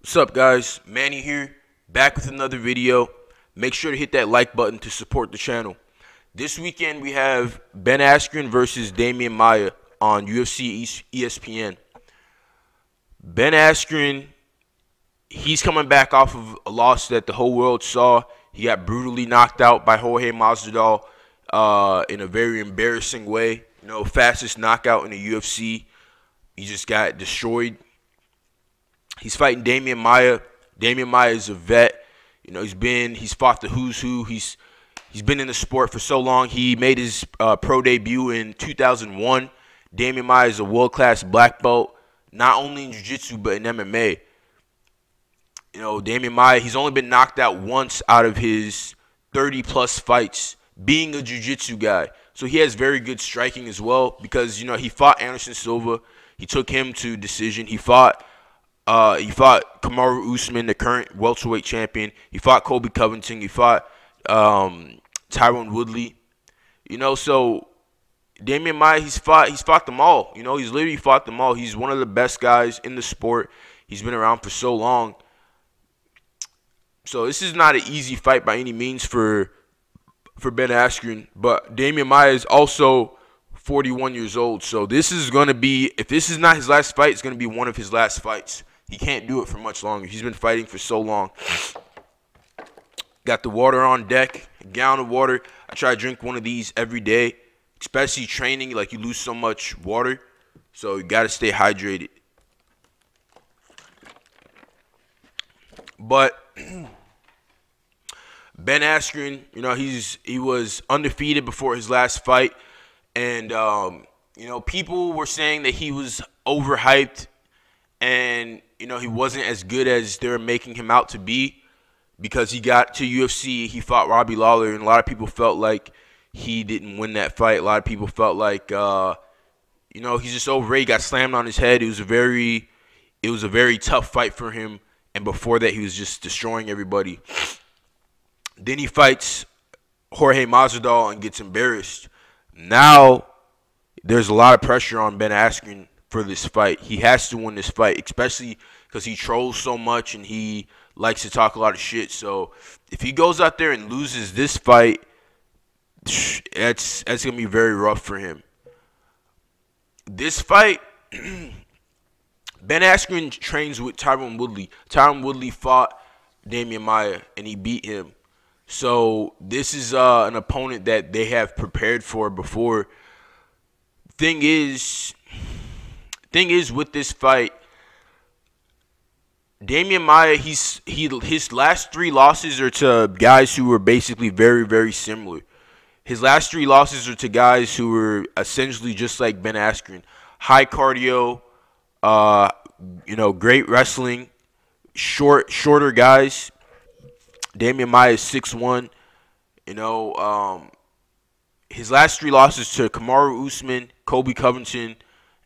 What's up, guys? Manny here, back with another video. Make sure to hit that like button to support the channel. This weekend we have Ben Askren versus Maia on UFC ESPN. Ben Askren, he's coming back off of a loss that the whole world saw. He got brutally knocked out by Jorge in a very embarrassing way. Fastest knockout in the UFC. He just got destroyed. He's fighting Maia. Maia is a vet. He's fought the who's who. He's been in the sport for so long. He made his pro debut in 2001. Maia is a world-class black belt, not only in jiu-jitsu but in MMA. Maia, he's only been knocked out once out of his 30-plus fights, being a jiu-jitsu guy. So he has very good striking as well because, he fought Anderson Silva. He took him to decision. He fought Kamaru Usman, the current welterweight champion. He fought Colby Covington. He fought Tyron Woodley. So Maia, he's fought them all. He's literally fought them all. He's one of the best guys in the sport. He's been around for so long. So this is not an easy fight by any means for Ben Askren. But Maia is also 41 years old. So this is going to be, if this is not his last fight, it's going to be one of his last fights. He can't do it for much longer. He's been fighting for so long. Got the water on deck, a gallon of water. I try to drink one of these every day, especially training. Like, you lose so much water, so you got to stay hydrated. But Ben Askren, he was undefeated before his last fight, and people were saying that he was overhyped. And, he wasn't as good as they were making him out to be because he got to UFC. He fought Robbie Lawler, and a lot of people felt like he didn't win that fight. A lot of people felt like, he's just overrated. He got slammed on his head. It was a very tough fight for him. And before that, he was just destroying everybody. Then he fights Jorge Masvidal and gets embarrassed. Now there's a lot of pressure on Ben Askren for this fight. He has to win this fight, especially because he trolls so much and he likes to talk a lot of shit. So if he goes out there and loses this fight, that's going to be very rough for him. This fight, Ben Askren trains with Tyron Woodley. Tyron Woodley fought Maia and he beat him. So this is an opponent that they have prepared for before. Thing is with this fight, Maia, his last 3 losses are to guys who were basically very, very similar. His last 3 losses are to guys who were essentially just like Ben Askren. High cardio, great wrestling, shorter guys. Maia is 6'1". His last 3 losses to Kamaru Usman, Colby Covington,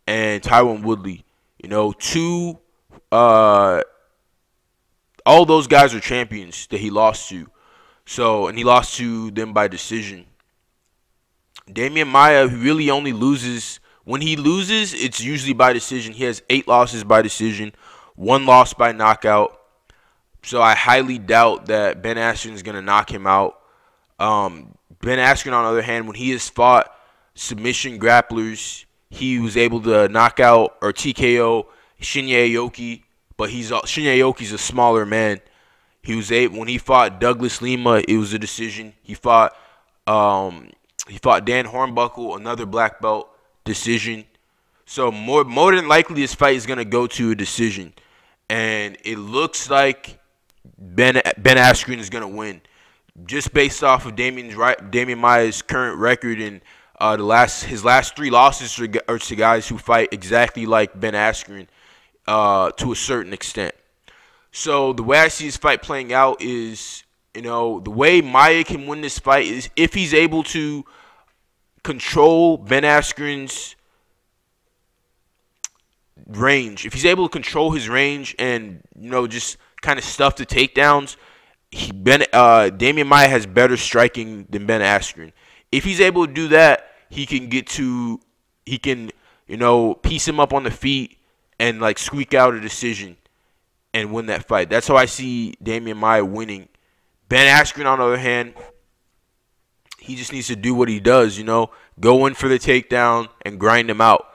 and Tyron Woodley. All those guys are champions that he lost to. So, and he lost to them by decision. Maia really only loses. When he loses, it's usually by decision. He has 8 losses by decision, 1 loss by knockout. So I highly doubt that Ben Askren is going to knock him out. Ben Askren, on the other hand, when he has fought submission grapplers, he was able to knock out or TKO Shinya Aoki, but Shinya Aoki's a smaller man. He was able, when he fought Douglas Lima, it was a decision. He fought Dan Hornbuckle, another black belt, decision. So more than likely, this fight is gonna go to a decision, and it looks like Ben Askren is gonna win, just based off of Maia's current record and his last 3 losses are to guys who fight exactly like Ben Askren to a certain extent. So the way I see this fight playing out is, the way Maia can win this fight is if he's able to control Ben Askren's range. If he's able to control his range and, just kind of stuff the takedowns, Maia has better striking than Ben Askren. If he's able to do that, he can piece him up on the feet and, squeak out a decision. and win that fight. That's how I see Damian Maia winning. Ben Askren, on the other hand, he just needs to do what he does, go in for the takedown and grind him out.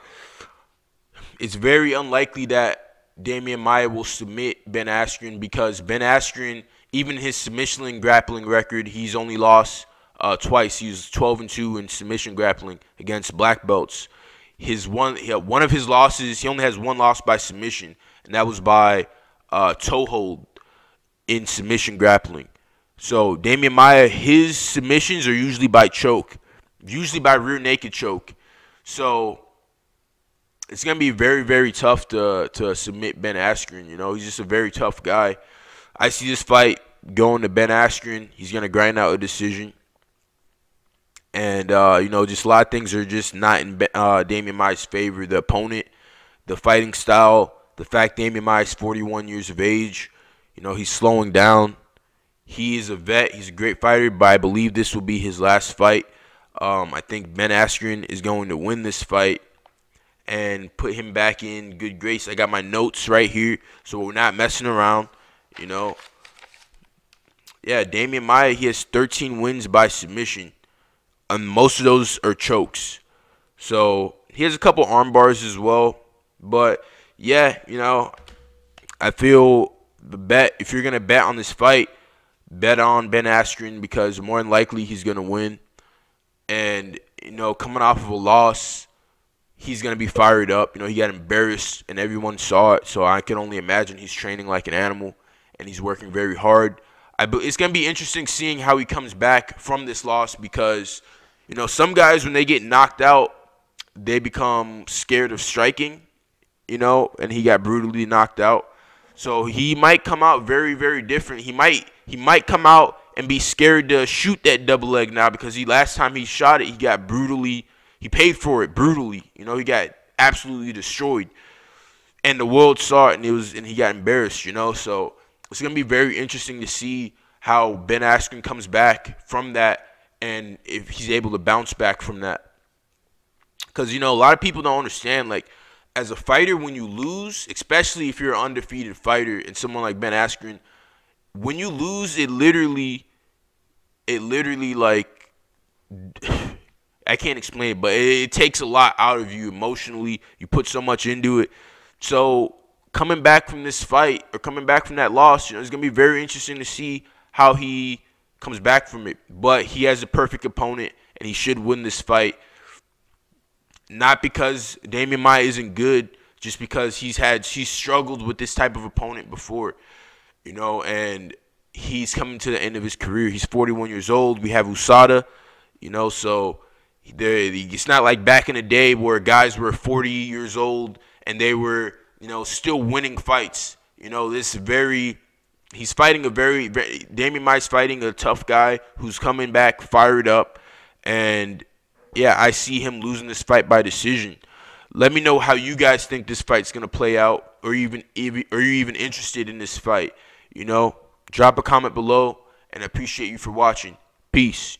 It's very unlikely that Damian Maia will submit Ben Askren, because Ben Askren, even his submission grappling record, he's only lost twice. He was 12-2 in submission grappling against black belts. One of his losses, he only has one loss by submission, and that was by toehold in submission grappling. So Damian Maia, his submissions are usually by choke, usually by rear naked choke. So it's going to be very, very tough to submit Ben Askren. He's just a very tough guy. I see this fight going to Ben Askren. He's going to grind out a decision. And, just a lot of things are just not in Damian Maia's favor. The opponent, the fighting style, the fact Damian Maia is 41 years of age. He's slowing down. He is a vet. He's a great fighter, but I believe this will be his last fight. I think Ben Askren is going to win this fight and put him back in good grace. I got my notes right here, so we're not messing around, Yeah, Damian Maia, he has 13 wins by submission, and most of those are chokes. So he has a couple arm bars as well. But, yeah, I feel if you're going to bet on this fight, bet on Ben Askren, because more than likely he's going to win. And, coming off of a loss, he's going to be fired up. He got embarrassed, and everyone saw it. So I can only imagine he's training like an animal, and he's working very hard. It's going to be interesting seeing how he comes back from this loss, because, some guys, when they get knocked out, they become scared of striking, and he got brutally knocked out. So he might come out very, very different. He might come out and be scared to shoot that double leg now, because last time he shot it, he paid for it brutally. He got absolutely destroyed, and the world saw it, and he got embarrassed. So it's gonna be very interesting to see how Ben Askren comes back from that, and if he's able to bounce back from that. Because a lot of people don't understand, like, as a fighter, when you lose, especially if you're an undefeated fighter and someone like Ben Askren, when you lose, it literally like, I can't explain it, but it takes a lot out of you emotionally. You put so much into it. So coming back from this fight, or coming back from that loss, it's going to be very interesting to see how he comes back from it. But he has a perfect opponent, and he should win this fight. Not because Damian Maia isn't good, just because he's struggled with this type of opponent before, and he's coming to the end of his career. He's 41 years old. We have USADA, so it's not like back in the day where guys were 40 years old and they were, still winning fights. He's fighting Damian Maia's fighting a tough guy who's coming back fired up, and yeah, I see him losing this fight by decision. Let me know how you guys think this fight's gonna play out, or you're even interested in this fight. Drop a comment below, and I appreciate you for watching. Peace.